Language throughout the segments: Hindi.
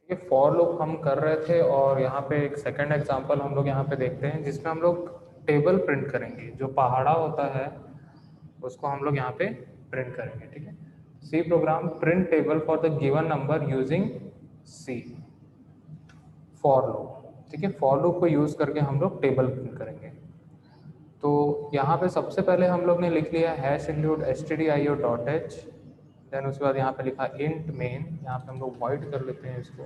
ये फॉर लूप हम कर रहे थे और यहाँ पे एक सेकंड एग्जांपल हम लोग यहाँ पे देखते हैं जिसमें हम लोग टेबल प्रिंट करेंगे। जो पहाड़ा होता है उसको हम लोग यहाँ पे प्रिंट करेंगे। ठीक है, C program print table for the given number using C for loop. ठीक है, फॉर लूप को यूज करके हम लोग टेबल प्रिंट करेंगे। तो यहाँ पे सबसे पहले हम लोग ने लिख लिया हैश इंक्लूड stdio.h। देन उसके बाद यहाँ पे लिखा इंट मेन, यहाँ पे हम लोग वॉइड कर लेते हैं इसको।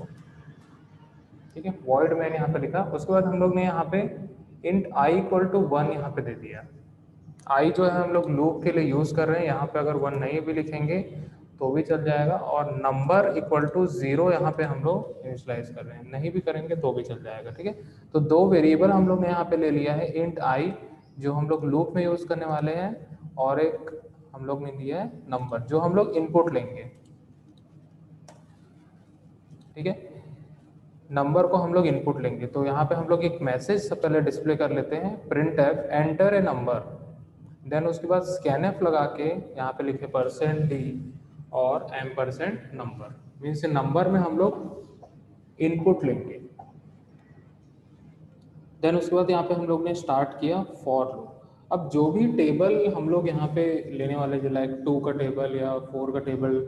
ठीक है, वॉइड मेन यहाँ पे लिखा। उसके बाद हम लोग ने यहाँ पे इंट आई इक्वल टू 1 यहाँ पे दे दिया। आई जो है हम लोग लूप के लिए यूज कर रहे हैं, यहाँ पे अगर 1 नहीं भी लिखेंगे तो भी चल जाएगा। और नंबर इक्वल टू 0 यहाँ पे हम लोग इनिशियलाइज कर रहे हैं, नहीं भी करेंगे तो भी चल जाएगा। ठीक है, तो दो वेरिएबल हम लोग ने यहाँ पे ले लिया है, इंट आई जो हम लोग लूप में यूज करने वाले हैं, और एक हम लोग ने लिया है नंबर जो हम लोग इनपुट लेंगे। ठीक है, नंबर को हम लोग इनपुट लेंगे। तो यहाँ पे हम लोग एक मैसेज से पहले डिस्प्ले कर लेते हैं, print F enter a number. Then उसके बाद स्कैन एफ लगा के यहाँ पे लिखे %d और % नंबर, मीन्स नंबर में हम लोग इनपुट लेंगे। देन उसके बाद यहाँ पे हम लोग ने स्टार्ट किया फॉर लूप। अब जो भी टेबल हम लोग यहाँ पे लेने वाले, जो लाइक 2 का टेबल या 4 का टेबल,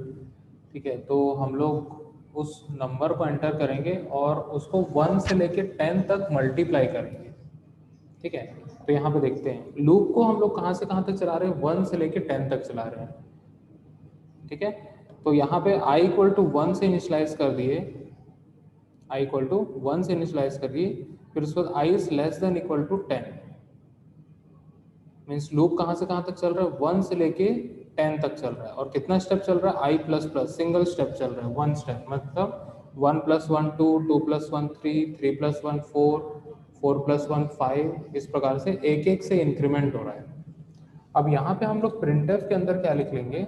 ठीक है, तो हम लोग उस नंबर को एंटर करेंगे और उसको 1 से लेके 10 तक मल्टीप्लाई करेंगे। ठीक है, तो यहाँ पे देखते हैं लूप को हम लोग कहाँ से कहाँ तक चला रहे हैं, 1 से लेके 10 तक चला रहे हैं। ठीक है, तो यहाँ पे i इक्वल टू 1 से इनिशियलाइज कर दिए, i इक्वल टू 1 से इनिशियलाइज कर दिए। फिर उसके बाद i is less than equal to 10, means loop कहाँ से कहाँ तक चल रहा है, 1 से लेके 10 तक चल रहा है। और कितना स्टेप चल रहा है, i plus plus single step चल रहा है, 1 स्टेप, मतलब 1 + 1 2, 2 + 1 3, 3 + 1 4, 4 + 1 5, इस प्रकार से एक एक से इंक्रीमेंट हो रहा है। अब यहाँ पे हम लोग printf के अंदर क्या लिख लेंगे,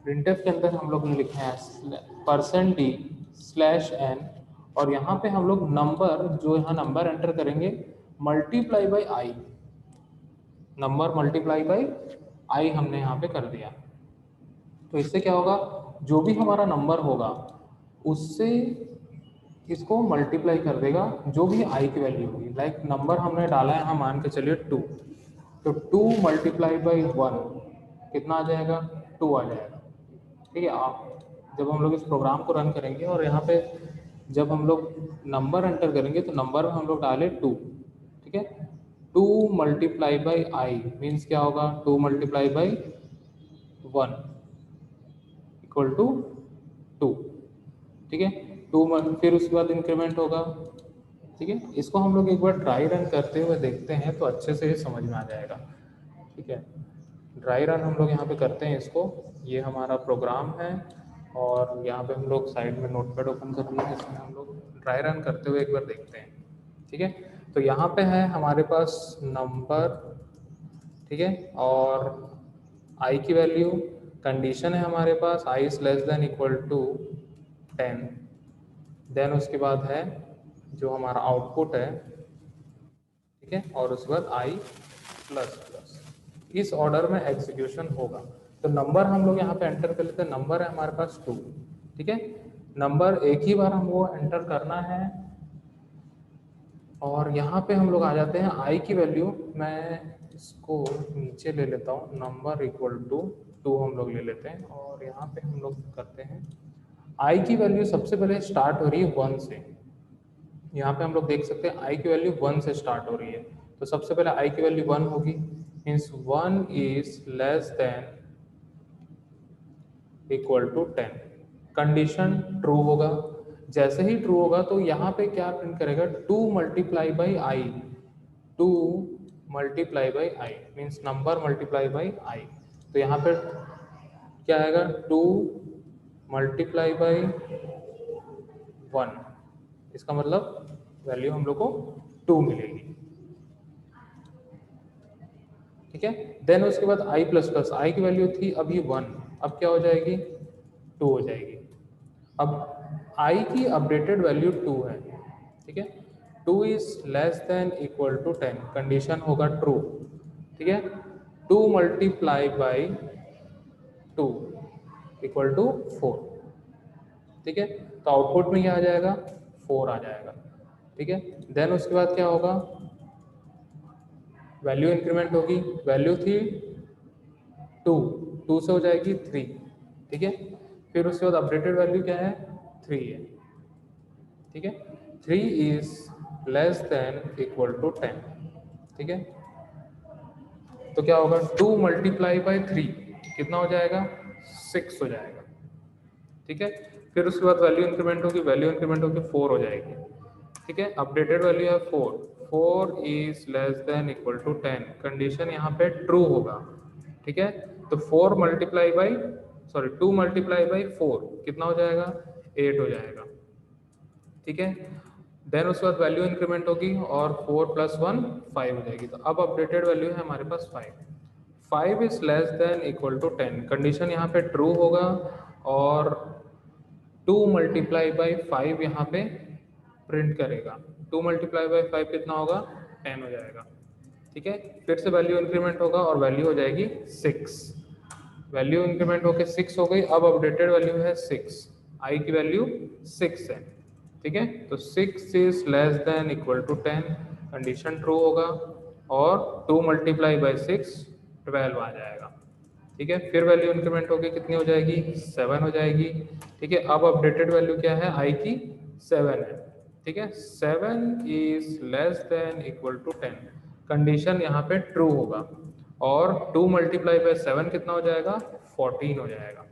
printf के अंदर हम लोग ने लिखा है %d/n, और यहाँ पे हम लोग नंबर, जो यहाँ नंबर एंटर करेंगे, multiply by I, number multiply by I हमने यहाँ पे कर दिया। तो इससे क्या होगा, जो भी हमारा नंबर होगा उससे इसको मल्टीप्लाई कर देगा, जो भी आई की वैल्यू होगी। लाइक नंबर हमने डाला है, हम मान के चलिए 2, तो 2 × 1 कितना आ जाएगा, 2 आ जाएगा। ठीक है, आप जब हम लोग इस प्रोग्राम को रन करेंगे और यहाँ पे जब हम लोग नंबर एंटर करेंगे तो नंबर में हम लोग डाले 2। ठीक है, 2 × i मीन्स क्या होगा, 2 × 1 इक्वल टू 2। ठीक है, 2 फिर उसके बाद इंक्रीमेंट होगा। ठीक है, इसको हम लोग एक बार ट्राई रन करते हुए देखते हैं तो अच्छे से समझ में आ जाएगा। ठीक है, ड्राई रन हम लोग यहाँ पे करते हैं इसको। ये हमारा प्रोग्राम है और यहाँ पे हम लोग साइड में नोटपैड ओपन कर लिए हैं, इसमें हम लोग ड्राई रन करते हुए एक बार देखते हैं। ठीक है, तो यहाँ पे है हमारे पास नंबर, ठीक है, और आई की वैल्यू, कंडीशन है हमारे पास i is less than equal to 10। Then उसके बाद है जो हमारा आउटपुट है, ठीक है, और उसके बाद i प्लस प्लस, इस ऑर्डर में एग्जीक्यूशन होगा। तो नंबर हम लोग यहाँ पे एंटर कर लेते हैं, नंबर है हमारे पास 2। ठीक है, नंबर एक ही बार हम वो एंटर करना है और यहाँ पे हम लोग आ जाते हैं i की वैल्यू, मैं इसको नीचे ले लेता हूँ, नंबर इक्वल टू 2 हम लोग ले लेते हैं और यहाँ पे हम लोग करते हैं i की वैल्यू सबसे पहले स्टार्ट हो रही है 1 से। यहाँ पे हम लोग देख सकते हैं i की वैल्यू 1 से स्टार्ट हो रही है, तो सबसे पहले i की वैल्यू 1 होगी, means 1 is less than equal to 10। Condition true होगा, जैसे ही ट्रू होगा तो यहाँ पे क्या प्रिंट करेगा, 2 × i, 2 × i means number multiply by i। तो यहाँ पे क्या आएगा, 2 × 1, इसका मतलब वैल्यू हम लोग को 2 मिलेगी। ठीक है, देन उसके बाद i प्लस प्लस, आई की वैल्यू थी अभी 1, अब क्या हो जाएगी, 2 हो जाएगी। अब i की अपडेटेड वैल्यू 2 है। ठीक है, 2 is less than equal to 10, condition होगा ट्रू। ठीक है, 2 × 2 इक्वल टू 4। ठीक है, तो आउटपुट में क्या आ जाएगा, 4 आ जाएगा। ठीक है, देन उसके बाद क्या होगा, वैल्यू इंक्रीमेंट होगी, वैल्यू थी 2, 2 से हो जाएगी 3। ठीक है, फिर उसके बाद अपडेटेड वैल्यू क्या है, 3 है। ठीक है, 3 is less than equal to 10। ठीक है, तो क्या होगा, 2 मल्टीप्लाई बाई 3 कितना हो जाएगा, 6 हो जाएगा। ठीक है, फिर उसके बाद वैल्यू इंक्रीमेंट होगी, वैल्यू इंक्रीमेंट होगी 4 हो जाएगी। ठीक है, अपडेटेड वैल्यू है 4, 4 is less than equal to 10, condition यहाँ पे ट्रू होगा। ठीक है, तो 4 multiply by, sorry 2 multiply by 4 कितना हो जाएगा, 8 हो जाएगा। ठीक है, देन उसके बाद वैल्यू इंक्रीमेंट होगी और 4 प्लस 1 5 हो जाएगी। तो अब अपडेटेड वैल्यू है हमारे पास 5, 5 is less than equal to 10, condition यहाँ पे ट्रू होगा और 2 मल्टीप्लाई बाई 5 यहाँ पे प्रिंट करेगा। 2 मल्टीप्लाई बाई 5 कितना होगा, 10 हो जाएगा। ठीक है, फिर से वैल्यू इंक्रीमेंट होगा और वैल्यू हो जाएगी 6, वैल्यू इंक्रीमेंट होकर 6 हो गई। अब अपडेटेड वैल्यू है 6, आई की वैल्यू 6 है। ठीक है, तो 6 is less than equal to 10, condition true होगा और 2 मल्टीप्लाई बाई 6 12 आ जाएगा। ठीक है, फिर वैल्यू इंक्रीमेंट होगी, कितनी हो जाएगी, 7 हो जाएगी। ठीक है, अब अपडेटेड वैल्यू क्या है, आई की 7 है। ठीक है, 7 is less than equal to 10, condition यहाँ पे ट्रू होगा और 2 मल्टीप्लाई बाई 7 कितना हो जाएगा, 14 हो जाएगा।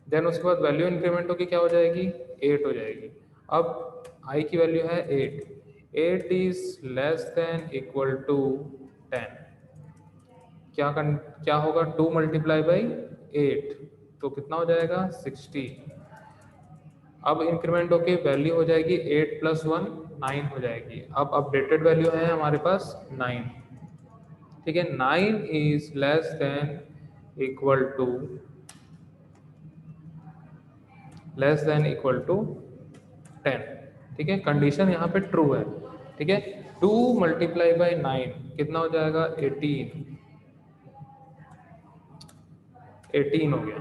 देन उसके बाद वैल्यू इंक्रीमेंट होगी, क्या हो जाएगी, 8 हो जाएगी। अब आई की वैल्यू है 8, 8 is less than equal to 10, क्या होगा, 2 मल्टीप्लाई बाई 8 तो कितना हो जाएगा, 60। अब इंक्रीमेंट होके वैल्यू हो जाएगी 8 प्लस 1 9 हो जाएगी। अब अपडेटेड वैल्यू है हमारे पास 9। ठीक है, 9 is less than equal to, less than equal to 10। ठीक है, कंडीशन यहाँ पे ट्रू है। ठीक है, 2 मल्टीप्लाई बाई 9 कितना हो जाएगा, 18, 18 हो गया।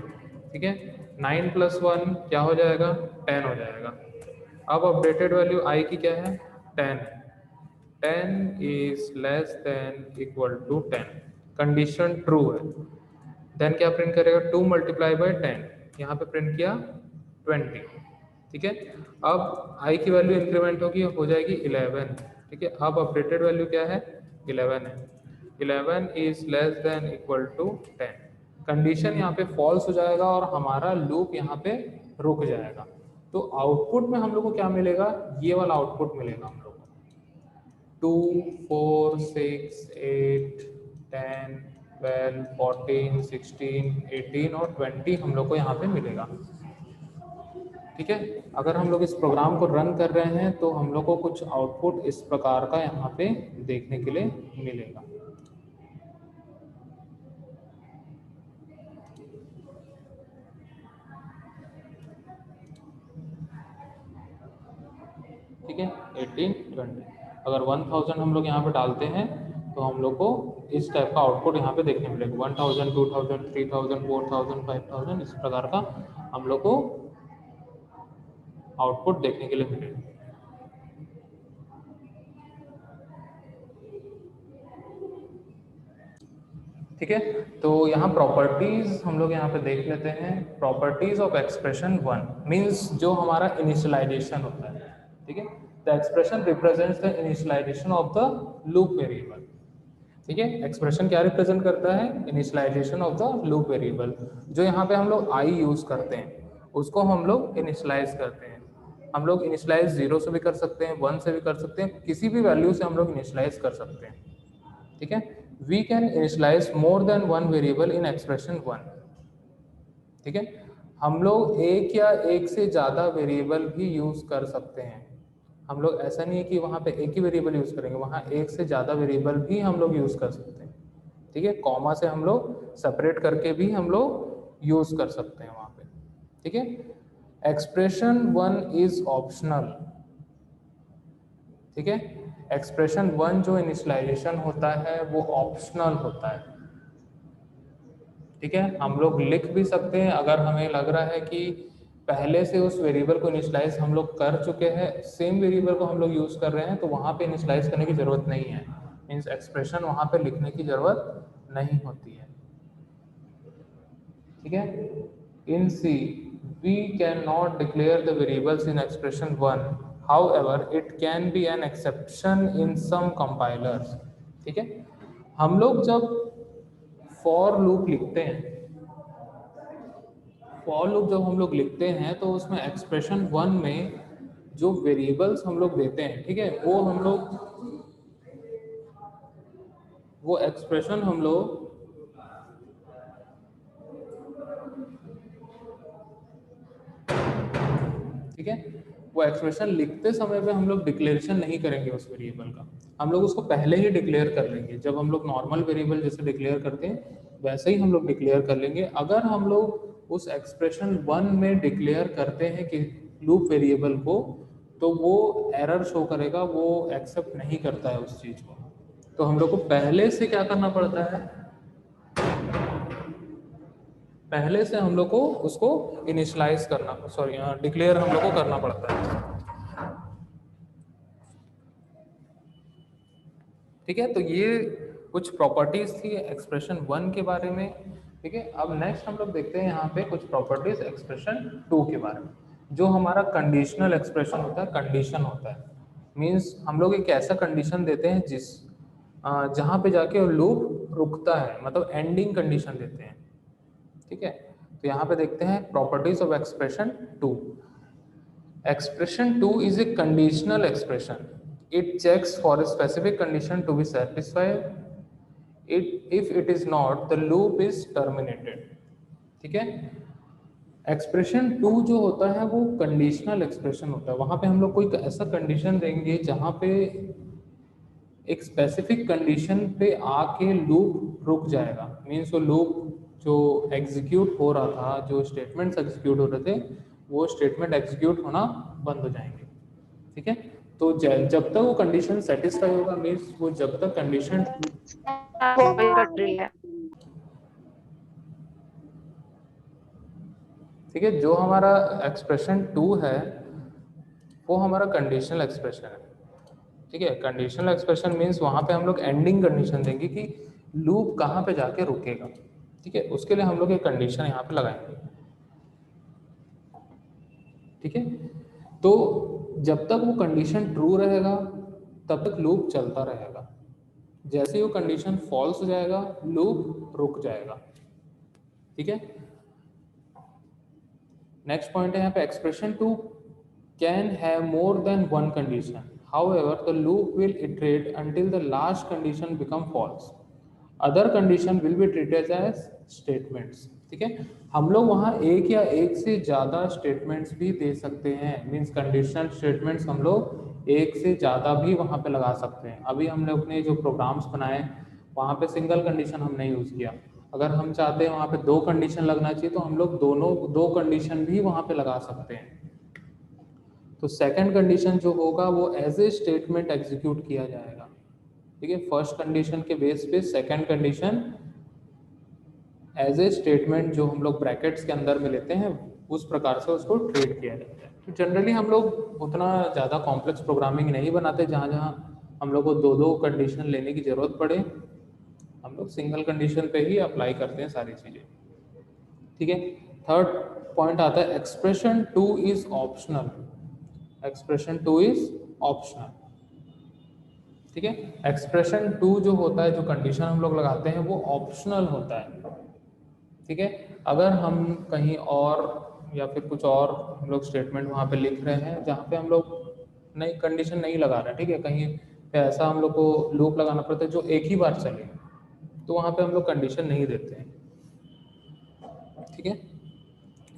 ठीक है, 9 प्लस 1 क्या हो जाएगा, 10 हो जाएगा। अब अपडेटेड वैल्यू आई की क्या है, 10, 10 is less than equal to 10, condition true है। देन क्या प्रिंट करेगा, 2 मल्टीप्लाई बाई 10, यहाँ पे प्रिंट किया 20। ठीक है, अब आई की वैल्यू इंक्रीमेंट होगी, हो जाएगी 11। ठीक है, अब अपडेटेड वैल्यू क्या है, 11 है। 11 is less than equal to 10, condition यहाँ पे फॉल्स हो जाएगा और हमारा लूप यहाँ पे रुक जाएगा। तो आउटपुट में हम लोग को क्या मिलेगा, ये वाला आउटपुट मिलेगा हम लोग को, 2 4 6 8 10 12 14 16 18 और 20 हम लोग को यहाँ पे मिलेगा। ठीक है, अगर हम लोग इस प्रोग्राम को रन कर रहे हैं तो हम लोग को कुछ आउटपुट इस प्रकार का यहाँ पे देखने के लिए मिलेगा। ठीक है, 18 20, अगर 1000 हम लोग यहाँ पे डालते हैं तो हम लोग को इस टाइप का आउटपुट यहाँ पे देखने मिलेगा, 1000 2000 3000 4000 5000 इस प्रकार का हम लोग को आउटपुट देखने के लिए मिलेगा। ठीक है, तो यहाँ प्रॉपर्टीज हम लोग यहाँ पे देख लेते हैं। प्रॉपर्टीज ऑफ एक्सप्रेशन 1 मींस जो हमारा इनिशियलाइजेशन होता है। ठीक है, the expression represents the initialization of the loop variable. ठीक है, एक्सप्रेशन क्या रिप्रेजेंट करता है, initialization of the loop variable. जो यहाँ पे हम लोग आई यूज करते हैं उसको हम लोग इनिशियलाइज करते हैं। हम लोग इनिशियलाइज 0 से भी कर सकते हैं, 1 से भी कर सकते हैं, किसी भी वैल्यू से हम लोग इनिशियलाइज कर सकते हैं। ठीक है, we can initialize more than 1 variable in expression 1। ठीक है, हम लोग एक या एक से ज़्यादा वेरिएबल भी यूज़ कर सकते हैं। हम लोग ऐसा नहीं है कि वहाँ पे एक ही वेरिएबल यूज़ करेंगे, वहाँ एक से ज़्यादा वेरिएबल भी हम लोग यूज़ कर सकते हैं। ठीक है, कॉमा से हम लोग सेपरेट करके भी हम लोग यूज़ कर सकते हैं वहाँ पे। ठीक है, एक्सप्रेशन 1 इज ऑप्शनल। ठीक है, एक्सप्रेशन 1 जो इनिशियलाइजेशन होता है वो ऑप्शनल होता है। ठीक है, हम लोग लिख भी सकते हैं अगर हमें लग रहा है कि पहले से उस वेरिएबल को इनिशियलाइज हम लोग कर चुके हैं, सेम वेरिएबल को हम लोग यूज कर रहे हैं, तो वहाँ पे इनिशियलाइज करने की जरूरत नहीं है, मीन्स एक्सप्रेशन वहाँ पे लिखने की जरूरत नहीं होती है। ठीक है, इन सी we cannot declare the variables in expression 1, however it can be an exception in some compilers। ठीक है, हम लोग जब फॉर लूप लिखते हैं, फॉर लूप जब हम लोग लिखते हैं तो उसमें एक्सप्रेशन 1 में जो वेरिएबल्स हम लोग देते हैं, ठीक है, वो एक्सप्रेशन हम लोग ठीक है, वो एक्सप्रेशन लिखते समय पे हम लोग डिक्लेरेशन नहीं करेंगे उस वेरिएबल का, हम लोग उसको पहले ही डिक्लेयर कर लेंगे। जब हम लोग नॉर्मल वेरिएबल जैसे डिक्लेयर करते हैं वैसे ही हम लोग डिक्लेयर कर लेंगे। अगर हम लोग उस एक्सप्रेशन 1 में डिक्लेयर करते हैं कि लूप वेरिएबल को, तो वो एरर शो करेगा, वो एक्सेप्ट नहीं करता है उस चीज़ को। तो हम लोग को पहले से क्या करना पड़ता है, पहले से हम लोग को उसको इनिशियलाइज करना, सॉरी डिक्लेयर हम लोग को करना पड़ता है। ठीक है, तो ये कुछ प्रॉपर्टीज थी एक्सप्रेशन 1 के बारे में। ठीक है, अब नेक्स्ट हम लोग देखते हैं यहाँ पे कुछ प्रॉपर्टीज एक्सप्रेशन 2 के बारे में। जो हमारा कंडीशनल एक्सप्रेशन होता है, कंडीशन होता है, मीन्स हम लोग एक ऐसा कंडीशन देते हैं जहाँ पे जाके लूप रुकता है, मतलब एंडिंग कंडीशन देते हैं। ठीक है, तो यहाँ पे देखते हैं properties of expression 2। Expression 2 is a conditional expression. It checks for a specific condition to be satisfied. If it is not, the loop is terminated. ठीक है, एक्सप्रेशन 2 जो होता है वो कंडीशनल एक्सप्रेशन होता है। वहाँ पे हम लोग कोई ऐसा कंडीशन देंगे जहाँ पे एक स्पेसिफिक कंडीशन पे आके लूप रुक जाएगा, मीन्स वो लूप जो एग्जीक्यूट हो रहा था, जो स्टेटमेंट्स एग्जीक्यूट हो रहे थे, वो स्टेटमेंट एग्जीक्यूट होना बंद हो जाएंगे। ठीक है, तो जब तक वो कंडीशन सेटिस्फाई होगा, मीन्स वो जब तक कंडीशन ठीक है, जो हमारा एक्सप्रेशन 2 है वो हमारा कंडीशनल एक्सप्रेशन है। ठीक है, कंडीशनल एक्सप्रेशन मीन्स वहाँ पे हम लोग एंडिंग कंडीशन देंगे कि लूप कहाँ पे जाके रुकेगा। ठीक है, उसके लिए हम लोग एक कंडीशन यहाँ पे लगाएंगे। ठीक है, तो जब तक वो कंडीशन ट्रू रहेगा तब तक लूप चलता रहेगा। जैसे ही वो कंडीशन फॉल्स हो जाएगा लूप रुक जाएगा। ठीक है, नेक्स्ट पॉइंट है यहाँ पे expression 2 can have more than one condition, however the loop will iterate until the last condition become false. Other condition will be treated as statements. ठीक है, हम लोग वहाँ एक या एक से ज़्यादा स्टेटमेंट्स भी दे सकते हैं, मीन्स कंडीशनल स्टेटमेंट्स हम लोग एक से ज़्यादा भी वहाँ पे लगा सकते हैं। अभी हमने अपने जो प्रोग्राम्स बनाए वहाँ पे सिंगल कंडीशन हमने यूज़ किया, अगर हम चाहते हैं वहाँ पे दो कंडीशन लगना चाहिए तो हम लोग दोनों दो कंडीशन भी वहाँ पे लगा सकते हैं। तो सेकंड कंडीशन जो होगा वो एज ए स्टेटमेंट एग्जीक्यूट किया जाएगा। ठीक है, फर्स्ट कंडीशन के बेस पे second condition as a statement जो हम लोग ब्रैकेट्स के अंदर में लेते हैं उस प्रकार से उसको ट्रीट किया जाता है। तो जनरली हम लोग उतना ज़्यादा कॉम्प्लेक्स प्रोग्रामिंग नहीं बनाते जहाँ जहाँ हम लोग को दो दो कंडीशन लेने की ज़रूरत पड़े, हम लोग सिंगल कंडीशन पे ही अप्लाई करते हैं सारी चीज़ें। ठीक है, थर्ड पॉइंट आता है expression 2 is optional. Expression 2 is optional. ठीक है, एक्सप्रेशन 2 जो होता है, जो कंडीशन हम लोग लगाते हैं वो ऑप्शनल होता है। ठीक है, अगर हम कहीं और या फिर कुछ और हम लोग स्टेटमेंट वहाँ पे लिख रहे हैं जहाँ पे हम लोग नई कंडीशन नहीं लगा रहे हैं, ठीक है, कहीं पे ऐसा हम लोग को लूप लगाना पड़ता है जो एक ही बार चले, तो वहाँ पे हम लोग कंडीशन नहीं देते हैं। ठीक है,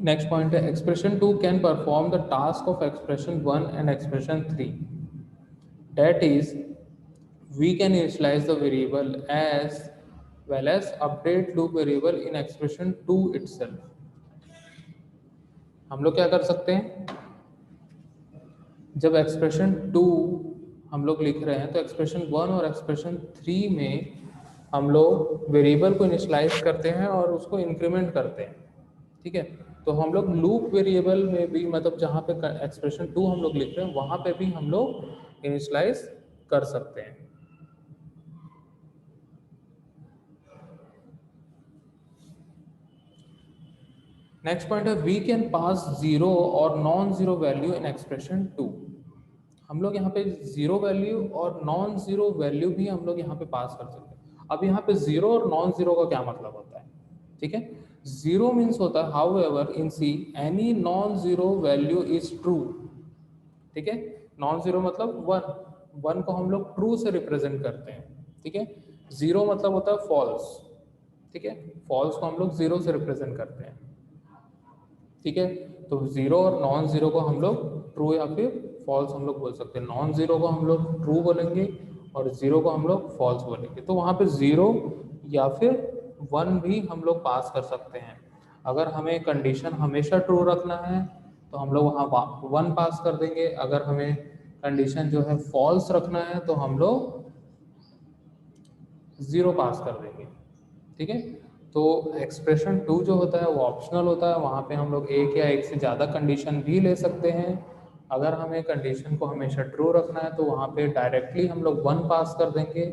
नेक्स्ट पॉइंट है expression 2 can perform the task of expression 1 and expression 3। That is we can initialize the variable as well as update loop variable in expression 2 itself। हम लोग क्या कर सकते हैं, जब एक्सप्रेशन 2 हम लोग लिख रहे हैं तो एक्सप्रेशन 1 और एक्सप्रेशन 3 में हम लोग वेरिएबल को इनिशियलाइज करते हैं और उसको इंक्रीमेंट करते हैं। ठीक है, तो हम लोग लूप वेरिएबल में भी मतलब जहाँ पे एक्सप्रेशन 2 हम लोग लिख रहे हैं वहाँ पे भी हम लोग इनिशियलाइज कर सकते हैं। नेक्स्ट पॉइंट है वी कैन पास जीरो और non zero value in expression 2। हम लोग यहाँ पे जीरो वैल्यू और नॉन जीरो वैल्यू भी हम लोग यहाँ पे पास कर सकते हैं। अब यहाँ पे जीरो और नॉन जीरो का क्या मतलब होता है, ठीक है। जीरो मीन्स होता है how ever in see any non zero value is true, ठीक है। नॉन जीरो मतलब वन, वन को हम लोग ट्रू से रिप्रेजेंट करते हैं, ठीक है। जीरो मतलब होता है फॉल्स, ठीक है। फॉल्स को हम लोग जीरो से रिप्रेजेंट करते हैं, ठीक है। तो जीरो और नॉन जीरो को हम लोग ट्रू या फिर फॉल्स हम लोग बोल सकते हैं। नॉन जीरो को हम लोग ट्रू बोलेंगे और जीरो को हम लोग फॉल्स बोलेंगे। तो वहाँ पे जीरो या फिर वन भी हम लोग पास कर सकते हैं। अगर हमें कंडीशन हमेशा ट्रू रखना है तो हम लोग वहाँ वन पास कर देंगे। अगर हमें कंडीशन जो है फॉल्स रखना है तो हम लोग जीरो पास कर देंगे, ठीक है। तो एक्सप्रेशन 2 जो होता है वो ऑप्शनल होता है। वहाँ पे हम लोग एक या एक से ज़्यादा कंडीशन भी ले सकते हैं। अगर हमें कंडीशन को हमेशा ट्रू रखना है तो वहाँ पे डायरेक्टली हम लोग वन पास कर देंगे।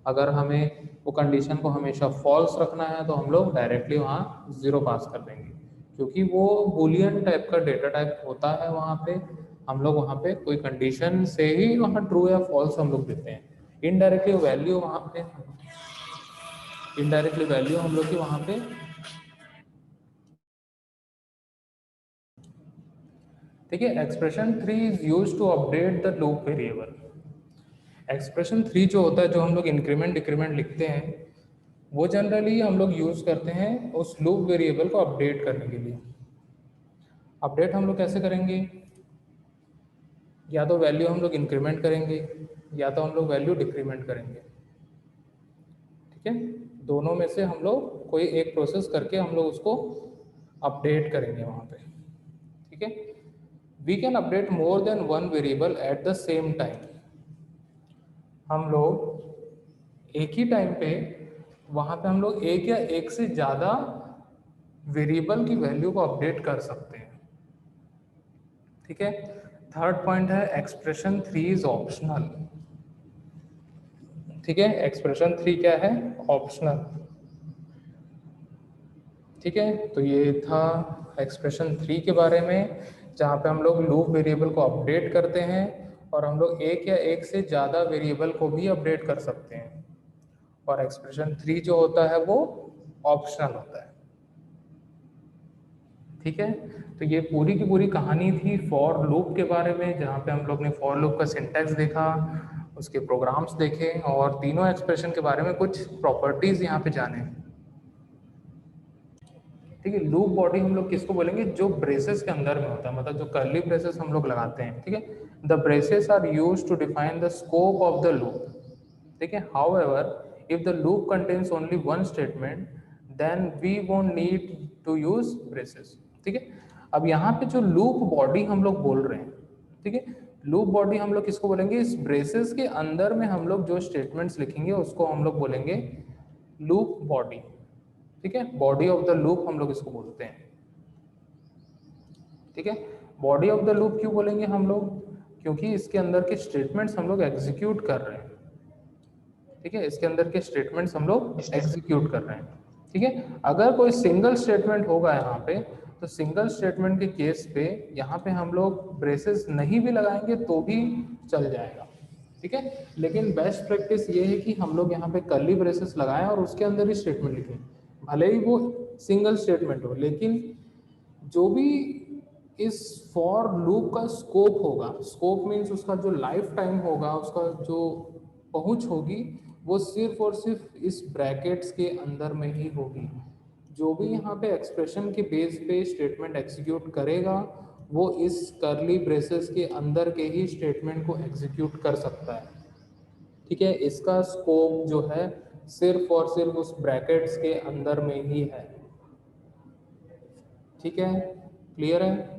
अगर हमें वो कंडीशन को हमेशा फॉल्स रखना है तो हम लोग डायरेक्टली वहाँ जीरो पास कर देंगे, क्योंकि वो बूलियन टाइप का डेटा टाइप होता है। वहाँ पे हम लोग वहाँ पे कोई कंडीशन से ही वहाँ ट्रू या फॉल्स हम लोग देते हैं। इनडायरेक्टली वैल्यू वहाँ पे इनडायरेक्टली वैल्यू हम लोग की वहाँ पे, ठीक है। Expression 3 is use to update the loop variable. Expression 3 जो होता है, जो हम लोग इंक्रीमेंट डिक्रीमेंट लिखते हैं, वो जनरली हम लोग यूज करते हैं उस लूप वेरिएबल को अपडेट करने के लिए। अपडेट हम लोग कैसे करेंगे, या तो वैल्यू हम लोग इंक्रीमेंट करेंगे या तो हम लोग वैल्यू डिक्रीमेंट करेंगे, ठीक है। दोनों में से हम लोग कोई एक प्रोसेस करके हम लोग उसको अपडेट करेंगे वहाँ पे, ठीक है। We can update more than one variable at the same time. हम लोग एक ही टाइम पे वहाँ पे हम लोग एक या एक से ज़्यादा वेरिएबल की वैल्यू को अपडेट कर सकते हैं, ठीक है। थर्ड पॉइंट है एक्सप्रेशन 3 इज ऑप्शनल, ठीक है। एक्सप्रेशन 3 क्या है, ऑप्शनल, ठीक है। तो ये था एक्सप्रेशन 3 के बारे में, जहाँ पे हम लोग लूप वेरिएबल को अपडेट करते हैं और हम लोग एक या एक से ज़्यादा वेरिएबल को भी अपडेट कर सकते हैं। और एक्सप्रेशन 3 जो होता है वो ऑप्शनल होता है, ठीक है। तो ये पूरी की पूरी कहानी थी फॉर लूप के बारे में, जहाँ पे हम लोग ने फॉर लूप का सिंटैक्स देखा, उसके प्रोग्राम्स देखे और तीनों एक्सप्रेशन के बारे में कुछ प्रॉपर्टीज यहाँ पे जाने, ठीक है। लूप बॉडी हम लोग किसको बोलेंगे, जो ब्रेसेस के अंदर में होता है, मतलब जो कर्ली ब्रेसेस हम लोग लगाते हैं, ठीक है। The braces are use to define the scope of the loop, ठीक है। However if the loop contains only one statement then we won't need to use braces, ठीक है। अब यहाँ पे जो लूप बॉडी हम लोग बोल रहे हैं, ठीक है, लूप बॉडी हम लोग किसको बोलेंगे, इस ब्रेसेस के अंदर में हम लोग जो स्टेटमेंट्स लिखेंगे उसको हम लोग बोलेंगे लूप बॉडी, ठीक है। बॉडी ऑफ द लूप हम लोग इसको बोलते हैं, ठीक है। बॉडी ऑफ द लूप क्यों बोलेंगे हम लोग, क्योंकि इसके अंदर के स्टेटमेंट्स हम लोग एग्जीक्यूट कर रहे हैं, ठीक है। इसके अंदर के स्टेटमेंट्स हम लोग एग्जीक्यूट कर रहे हैं, ठीक है। अगर कोई सिंगल स्टेटमेंट होगा यहाँ पे, तो सिंगल स्टेटमेंट के केस पे यहाँ पे हम लोग ब्रेसेस नहीं भी लगाएंगे तो भी चल जाएगा, ठीक है। लेकिन बेस्ट प्रैक्टिस ये है कि हम लोग यहाँ पे कर्ली ब्रेसेस लगाएं और उसके अंदर ही स्टेटमेंट लिखें, भले ही वो सिंगल स्टेटमेंट हो, लेकिन जो भी इस फॉर लूप का स्कोप होगा, स्कोप मीन्स उसका जो लाइफ टाइम होगा, उसका जो पहुंच होगी, वो सिर्फ और सिर्फ इस ब्रैकेट्स के अंदर में ही होगी। जो भी यहाँ पे एक्सप्रेशन के बेस पे स्टेटमेंट एग्जीक्यूट करेगा वो इस कर्ली ब्रेसेस के अंदर के ही स्टेटमेंट को एग्जीक्यूट कर सकता है, ठीक है। इसका स्कोप जो है सिर्फ और सिर्फ उस ब्रैकेट्स के अंदर में ही है, ठीक है। क्लियर है।